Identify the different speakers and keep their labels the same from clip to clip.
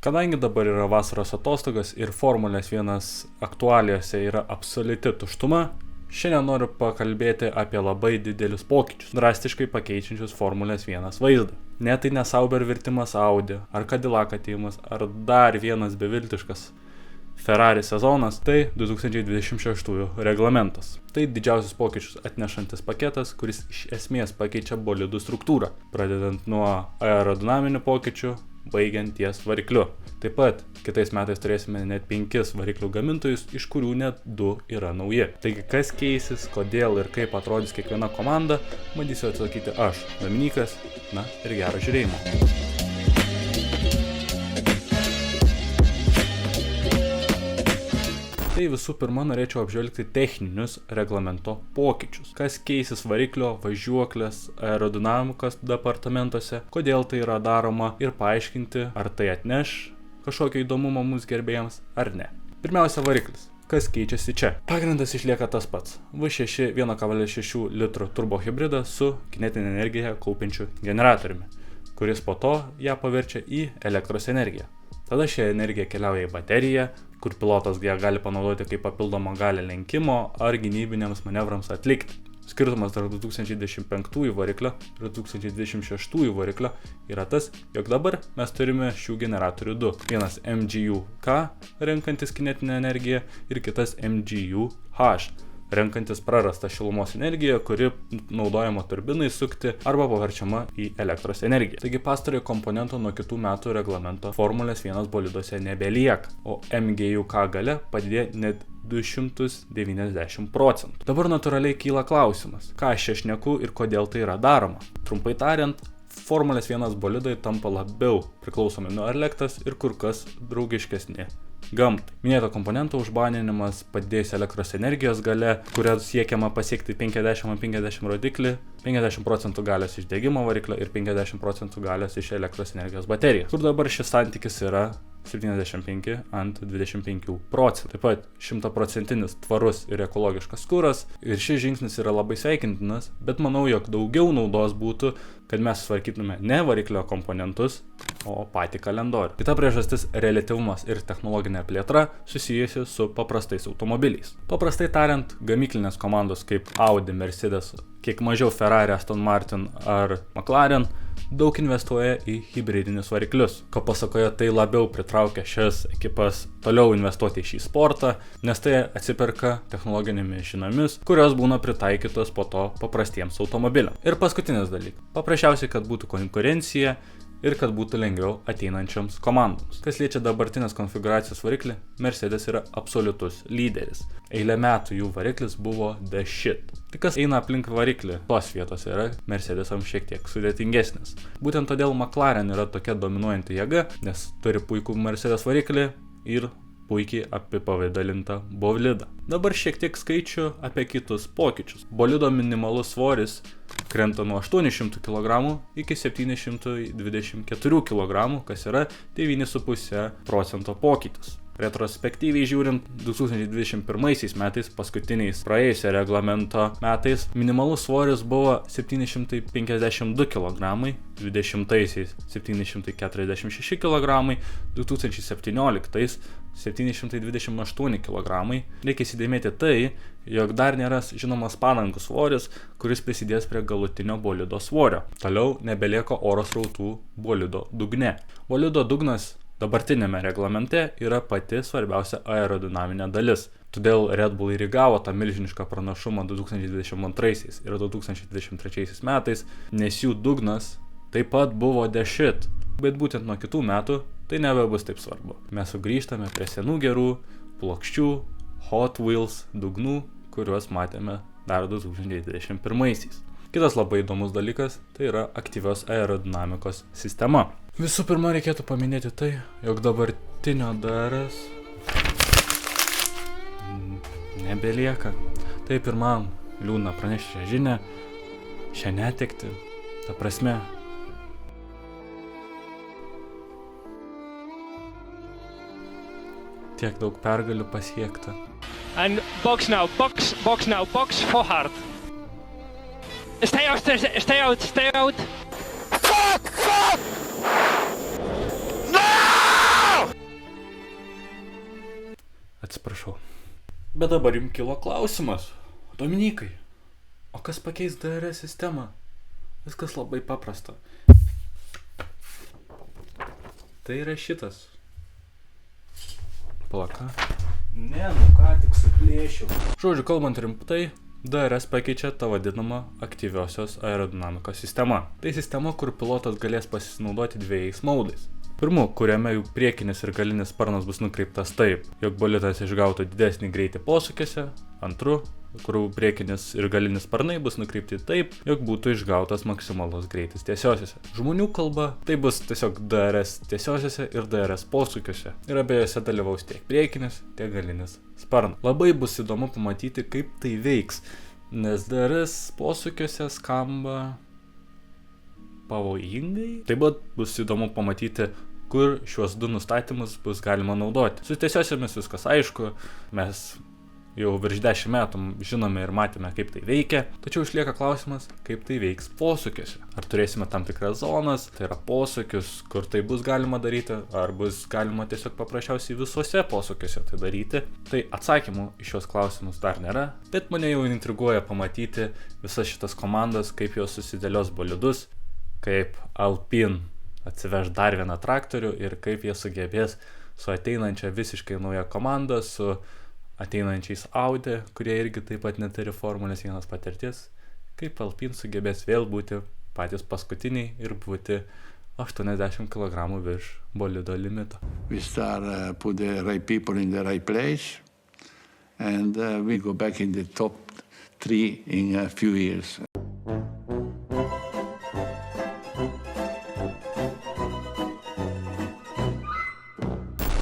Speaker 1: Kadangi dabar yra vasaros atostogas ir Formulės 1 aktualijose yra absoliuti tuštuma, šiandien noriu pakalbėti apie labai didelius pokyčius, drastiškai pakeičiančius Formulės 1 vaizdą. Ne tai ne Sauber virtimas Audi, ar Cadillac atėjimas, ar dar vienas beviltiškas Ferrari sezonas, tai 2026 reglamentas. Tai didžiausius pokyčius atnešantis paketas, kuris iš esmės pakeičia bolidų struktūrą, pradedant nuo aerodinaminių pokyčių, baigiant ties varikliu. Taip pat kitais metais turėsime net 5 variklių gamintojus, iš kurių net 2 yra nauji. Taigi kas keisis, kodėl ir kaip atrodys kiekviena komanda, bandysiu atsakyti aš, Dominykas, na ir gero žiūrėjimo. Tai visų pirma norėčiau apžvelgti techninius reglamento pokyčius. Kas keisis variklio, važiuoklės, aerodinamikos departamentuose, kodėl tai yra daroma ir paaiškinti, ar tai atneš kažkokio įdomumo mūsų gerbėjams ar ne. Pirmiausia, variklis. Kas keičiasi čia? Pagrindas išlieka tas pats. V6 1,6 litrų turbo hibridas su kinetinę energiją kaupiančiu generatoriumi, kuris po to ją paverčia į elektros energiją. Tada ši energija keliauja į bateriją, kur pilotas ją gali panaudoti kaip papildomą galią lenkimo ar gynybiniams manevrams atlikti. Skirtumas tarp 2015 variklio ir 2026 variklio yra tas, jog dabar mes turime šių generatorių 2. Vienas MGU-K renkantis kinetinę energiją ir kitas MGU-H renkantis prarastą šilumos energiją, kuri naudojama turbinai sukti arba paverčiama į elektros energiją. Taigi pastarojo komponento nuo kitų metų reglamento Formulės 1 boliduose nebelieka, o MGU-K galia padidėjo net 290%. Dabar natūraliai kyla klausimas, ką aš čia šneku ir kodėl tai yra daroma. Trumpai tariant, Formulės 1 bolidai tampa labiau priklausomi nuo elektros ir kur kas draugiškesni gamtai. Minėto komponento užbaninimas padidėjus elektros energijos galia, kuria siekiama pasiekti 50-50 rodiklį, 50% galios iš degimo variklio ir 50% galios iš elektros energijos baterijos, kur dabar šis santykis yra 75 ant 25%. Taip pat 100% tvarus ir ekologiškas kuras ir šis žingsnis yra labai sveikintinas, bet manau, jog daugiau naudos būtų, kad mes sutvarkytume ne variklio komponentus, o patį kalendorių. Kita priežastis – reliatyvumas ir technologinė plėtra susijusi su paprastais automobiliais. Paprastai tariant, gamyklinės komandos kaip Audi, Mercedes, kiek mažiau Ferrari, Aston Martin ar McLaren daug investuoja į hibridinius variklius, ko pasakoje tai labiau pritraukia šias ekipas toliau investuoti į šį sportą, nes tai atsiperka technologinėmis žiniomis, kurios būna pritaikytos po to paprastiems automobiliams. Ir paskutinis dalykas – paprasčiausiai, kad būtų konkurencija ir kad būtų lengviau ateinančioms komandoms. Kas liečia dabartinės konfiguracijos variklį, Mercedes yra absoliutus lyderis. Eilę metų jų variklis buvo the shit. Tai kas eina aplink variklį, tos vietos yra Mercedesams šiek tiek sudėtingesnis. Būtent todėl McLaren yra tokia dominuojanti jėga, nes turi puikų Mercedes variklį ir puikiai apipavidalintą bolidą. Dabar šiek tiek skaičių apie kitus pokyčius. Bolido minimalus svoris krenta nuo 800 kg iki 724 kg, kas yra 9,5% pokytis. Retrospektyviai žiūrint, 2021 metais, paskutiniais praėjusio reglamento metais, minimalus svoris buvo 752 kg, 20-aisiais 746 kg, 2017 728 kg. Reikia įsidėmėti tai, jog dar nėra žinomas padangų svoris, kuris prisidės prie galutinio bolido svorio. Toliau nebelieka oro srautų bolido dugne. Bolido dugnas dabartinėme reglamente yra pati svarbiausia aerodinaminė dalis. Todėl Red Bull ir įgavo tą milžinišką pranašumą 2022 ir 2023 metais, nes jų dugnas taip pat buvo the shit. Bet būtent nuo kitų metų tai nebebus taip svarbu. Mes sugrįžtame prie senų gerų, plokščių, Hot Wheels dugnų, kuriuos matėme dar 2021. Kitas labai įdomus dalykas tai yra aktyvios aerodinamikos sistema. Visų pirma, reikėtų paminėti tai, jog dabartinio DRS nebelieka. Tai pirmam liūdna pranešti šią žinią, šią netektį, ta prasme. Tiek daug pergalių pasiekta.
Speaker 2: And box now, box forward. Stay out. Fuck! No!
Speaker 1: Atsiprašau. Bet dabar jums kilo klausimas. Dominikai, o kas pakeis DRS sistemą? Viskas labai paprasta. Tai yra šitas. Plaka. Ne, ką tik suplėšiau. Žodžiu, kalbant rimtai, DRS pakeičia tą vadinamą aktyviosios aerodinamikos sistemą. Tai sistema, kur pilotas galės pasinaudoti dviejais maudais. Pirmu, kuriame jų priekinis ir galinis sparnas bus nukreiptas taip, jog bolidas išgautų didesnį greitį posūkiuose. Antru, kur priekinis ir galinis sparnai bus nukreipti taip, jog būtų išgautas maksimalus greitis tiesiosiuose. Žmonių kalba tai bus tiesiog DRS tiesiosiuose ir DRS posūkiuose. Ir abiejose dalyvaus tiek priekinis, tiek galinis sparnas. Labai bus įdomu pamatyti, kaip tai veiks, nes DRS posūkiuose skamba pavojingai. Taip pat bus įdomu pamatyti, kur šiuos du nustatymus bus galima naudoti. Su tiesiosiamis viskas aišku, mes jau virš 10 metų žinome ir matėme, kaip tai veikia, tačiau išlieka klausimas, kaip tai veiks posūkiuose. Ar turėsime tam tikras zonas, tai yra posūkius, kur tai bus galima daryti, ar bus galima tiesiog paprasčiausiai visuose posūkiuose tai daryti. Tai atsakymų į šios klausimus dar nėra, bet mane jau intriguoja pamatyti visas šitas komandas, kaip jos susidėlios bolidus, kaip Alpine atsiveš dar vieną traktorių ir kaip jie sugebės su ateinančia visiškai nauja komanda, su ateinančiais Audi, kurie irgi taip pat neturi Formulės 1 patirties, kaip Alpine sugebės vėl būti patys paskutiniai ir būti 80 kg virš bolido limito.
Speaker 3: We start put the right people in the right place and we go back in the top 3 in a few years.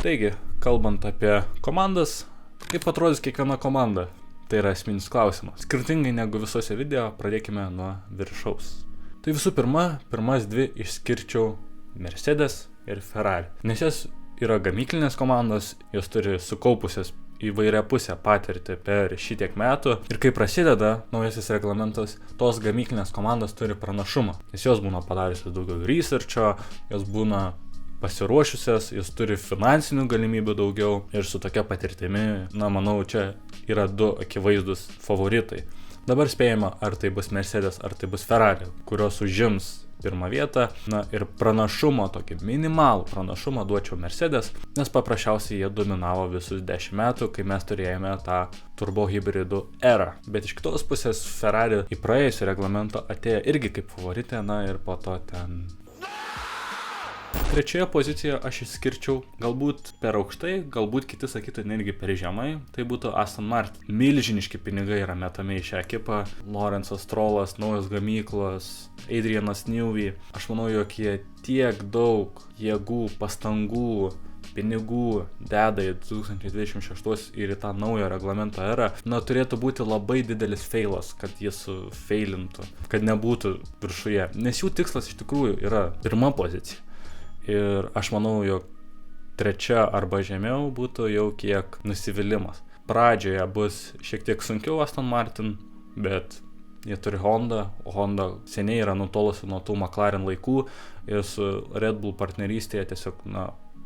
Speaker 1: Taigi, kalbant apie komandas, kaip atrodys kiekviena komanda? Tai yra esminis klausimas. Skirtingai negu visose video, pradėkime nuo viršaus. Tai visų pirma, pirmas dvi išskirčiau Mercedes ir Ferrari. Nes jos yra gamyklinės komandos, jos turi sukaupusias įvairia pusę patirtį per šitiek metų. Ir kai prasideda naujasis reglamentas, tos gamyklinės komandos turi pranašumą. Nes jos būna padariusios daugiau researcho, jos būna pasiruošusias, jis turi finansinių galimybių daugiau ir su tokia patirtimi, manau, čia yra du akivaizdus favoritai. Dabar spėjama, ar tai bus Mercedes, ar tai bus Ferrari, kurios užims pirmą vietą. Ir pranašumą, tokį minimalų pranašumą duočiau Mercedes, nes paprasčiausiai jie dominavo visus 10 metų, kai mes turėjome tą turbo hibridų erą. Bet iš kitos pusės Ferrari į praėjusį reglamentą atėjo irgi kaip favoritė, ir po to ten... Trečioje pozicijoje aš išskirčiau galbūt per aukštai, galbūt kiti sakytų netgi per žemai, tai būtų Aston Martin. Milžiniški pinigai yra metami į šią ekipą, Lawrence'as Strollas, naujos gamyklos, Adrianas Newey. Aš manau, jog jie tiek daug jėgų, pastangų, pinigų deda į 2026 ir į tą naują reglamento erą, turėtų būti labai didelis feilas, kad jie sufeilintų, kad nebūtų viršuje. Nes jų tikslas iš tikrųjų yra pirma pozicija. Ir aš manau, jog trečia arba žemiau būtų jau kiek nusivylimas. Pradžioje bus šiek tiek sunkiau Aston Martin, bet jie turi Honda, o Honda seniai yra nutolusi nuo tų McLaren laikų ir su Red Bull partnerystėje tiesiog,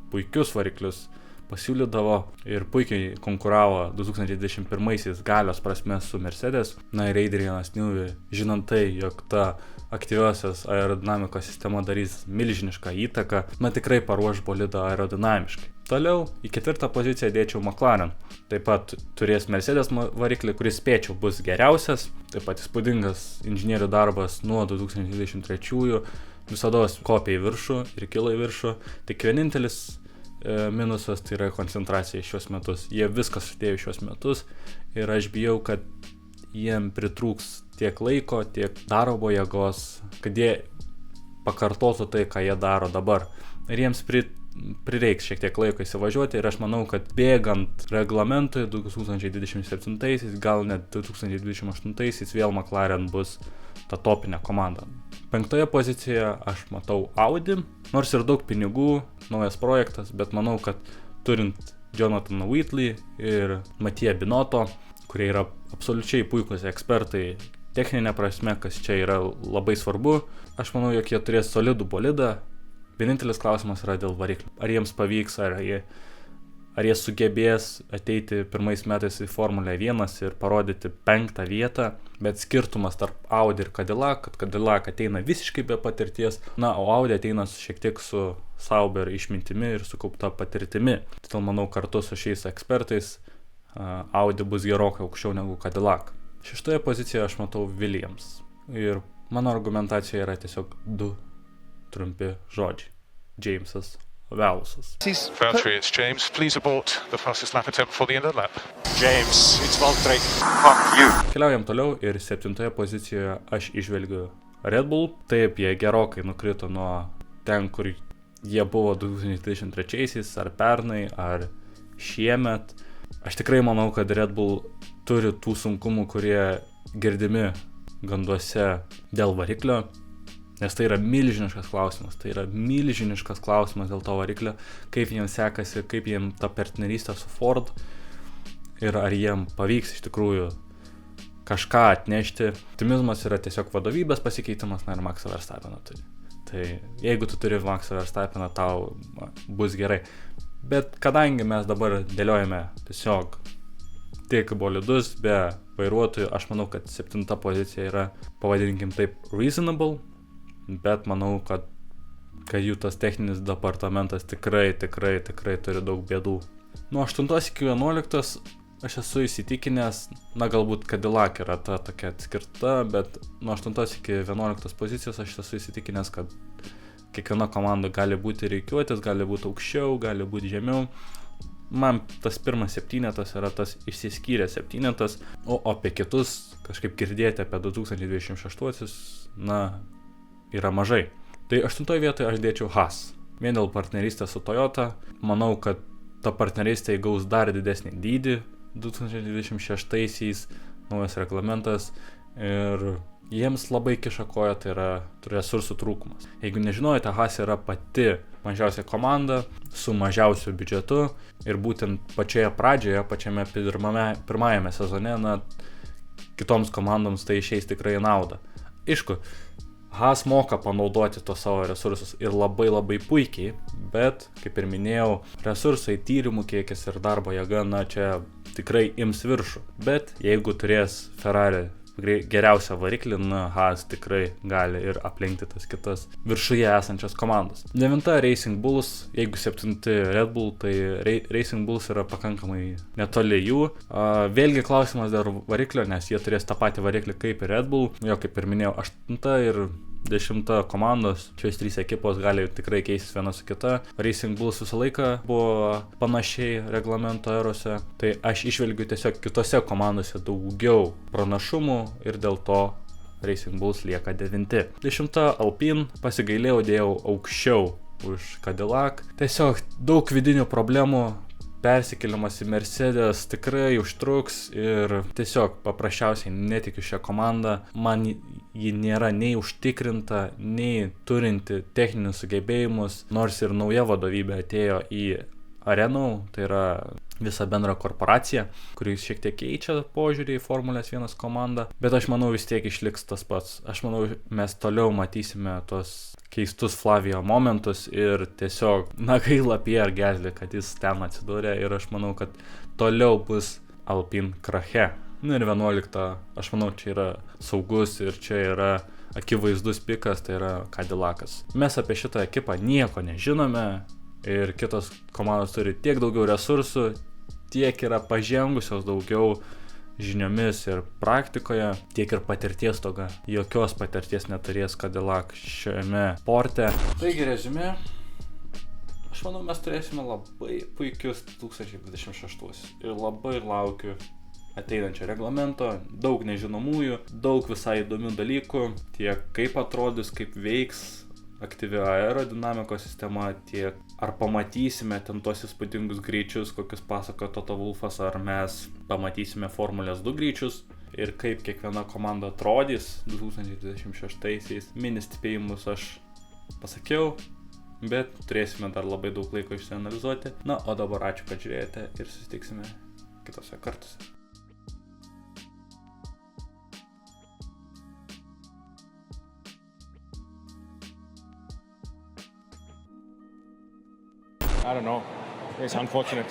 Speaker 1: puikius variklius pasiūlydavo ir puikiai konkuravo 2021-aisiais galios prasme su Mercedes. Ir Adrianas Newey, žinant tai, jog ta aktyviosios aerodinamikos sistema darys milžinišką įtaką, tikrai paruoš bolidą aerodinamiškai. Toliau į 4 poziciją dėčiau McLaren. Taip pat turės Mercedes variklį, kuris spėčiau bus geriausias, taip pat įspūdingas inžinierių darbas nuo 2023-ųjų, visados kopė į viršų ir kilo į viršų. Tik vienintelis minusas tai yra koncentracija šios metus. Jie viską sudėjo šios metus ir aš bijau, kad jiem pritrūks tiek laiko, tiek darbo jėgos, kad jie pakartotų tai, ką jie daro dabar. Ir jiems prireiks šiek tiek laiko įsivažiuoti ir aš manau, kad bėgant reglamentui 2027-aisiais, gal net 2028-aisiais vėl McLaren bus ta topinė komanda. 5 pozicijoje aš matau Audi, nors ir daug pinigų, naujas projektas, bet manau, kad turint Jonathan Whitley ir Mattia Binotto, kurie yra absoliučiai puikūs ekspertai techninė prasme, kas čia yra labai svarbu, aš manau, jog jie turės solidų bolidą. Vienintelis klausimas yra dėl variklių. Ar jiems pavyks, ar ar jie sugebės ateiti pirmais metais į Formulę 1 ir parodyti 5 vietą, bet skirtumas tarp Audi ir Cadillac, kad Cadillac ateina visiškai be patirties, na, o Audi ateina šiek tiek su Sauber išmintimi ir sukaupta patirtimi. Todėl manau, kartu su šiais ekspertais Audi bus gerokai aukščiau negu Cadillac. 6 pozicijoje aš matau Williams. Ir mano argumentacija yra tiesiog 2 trumpi žodžiai. Jamesas Velsas.
Speaker 4: Valtteri, it's James. Please abort the fastest lap attempt for the end of the lap.
Speaker 5: James, it's Valtteri. Fuck you.
Speaker 1: Keliaujam toliau ir 7 pozicijoje aš išvelgiu Red Bull. Taip, jie gerokai nukrito nuo ten, kur jie buvo 2023-aisiais, ar pernai, ar šiemet. Aš tikrai manau, kad Red Bull turi tų sunkumų, kurie girdimi ganduose dėl variklio. Nes tai yra milžiniškas klausimas dėl to variklio, kaip jiems sekasi, kaip jiems ta partnerystė su Ford ir ar jiems pavyks iš tikrųjų kažką atnešti. Optimizmas yra tiesiog vadovybės pasikeitimas, na ir Maxą Verstappeną turi. Tai jeigu tu turi Maxą Verstappeną, tau bus gerai. Bet kadangi mes dabar dėliojame tiesiog tik bolidus be vairuotojų, aš manau, kad 7 pozicija yra, pavadinkim taip, reasonable. Bet manau, kad jų tas techninis departamentas tikrai turi daug bėdų. Nuo 8 iki 11 aš esu įsitikinęs, na galbūt Cadillac yra ta tokia atskirta, bet nuo 8 iki 11 pozicijos aš esu įsitikinęs, kad kiekviena komanda gali būti reikiuotis, gali būti aukščiau, gali būti žemiau. Man tas pirmas 7 yra tas išsiskyręs 7, o apie kitus kažkaip girdėti apie 2026, na, yra mažai. Tai 8 vietoje aš dėčiau Haas. Vien dėl partnerystės su Toyota. Manau, kad ta partnerystė įgaus dar didesnį dydį 2026-aisiais, naujas reglamentas ir jiems labai kiša koja, tai yra resursų trūkumas. Jeigu nežinojate, Haas yra pati mažiausia komanda su mažiausiu biudžetu ir būtent pačioje pradžioje, pačiame pirmajame sezone, na, kitoms komandoms tai išeis tikrai naudą. Aišku, Haas moka panaudoti tos savo resursus ir labai puikiai, bet, kaip ir minėjau, resursai, tyrimų kiekis ir darbo jėga, na, čia tikrai ims viršų. Bet jeigu turės Ferrari geriausią variklį, na, Haas tikrai gali ir aplenkti tas kitas viršuje esančias komandas. 9 Racing Bulls, jeigu 7 Red Bull, tai Racing Bulls yra pakankamai netoli jų. Vėlgi klausimas dėl variklio, nes jie turės tą patį variklį kaip ir Red Bull. Jo, kaip ir minėjau, 8 ir 10 komandos, šios 3 ekipos gali tikrai keistis viena su kita. Racing Bulls visą laiką buvo panašiai reglamento erose, tai aš išvelgiu tiesiog kitose komandose daugiau pranašumų ir dėl to Racing Bulls lieka 9. 10 Alpine, pasigailėjau, dėjau aukščiau už Cadillac. Tiesiog daug vidinių problemų. Persikėlimas į Mercedes tikrai užtruks ir tiesiog paprasčiausiai netikiu šią komandą. Man ji nėra nei užtikrinta, nei turinti techninius sugebėjimus, nors ir nauja vadovybė atėjo į Renault, tai yra visa bendra korporacija, kuri šiek tiek keičia požiūrį į Formulės 1 komandą, bet aš manau vis tiek išliks tas pats. Aš manau, mes toliau matysime tos keistus Flavio momentus ir tiesiog, na, gaila Pierre Gasly, kad jis ten atsidūrė ir aš manau, kad toliau bus Alpine krache. Nu ir 11, aš manau, čia yra saugus ir čia yra akivaizdus pikas, tai yra Cadillacas. Mes apie šitą ekipą nieko nežinome ir kitos komandos turi tiek daugiau resursų, tiek yra pažengusios daugiau žiniomis ir praktikoje, tiek ir patirties toga. Jokios patirties neturės Cadillac šiame porte. Taigi reziumė, aš manau, mes turėsime labai puikius 2026 ir labai laukiu ateinančio reglamento, daug nežinomųjų, daug visai įdomių dalykų, tiek kaip atrodys, kaip veiks aktyvi aerodinamikos sistema, tiek ar pamatysime ten tos įspūdingus greičius, kokius pasakojo Toto Wolffas, ar mes pamatysime Formulės 2 greičius ir kaip kiekviena komanda atrodys 2026-aisiais. Mini stebėjimus aš pasakiau, bet turėsime dar labai daug laiko išsianalizuoti. Na, o dabar ačiū, kad žiūrėjote ir susitiksime kitose kartuose.
Speaker 6: I don't know. It's unfortunate.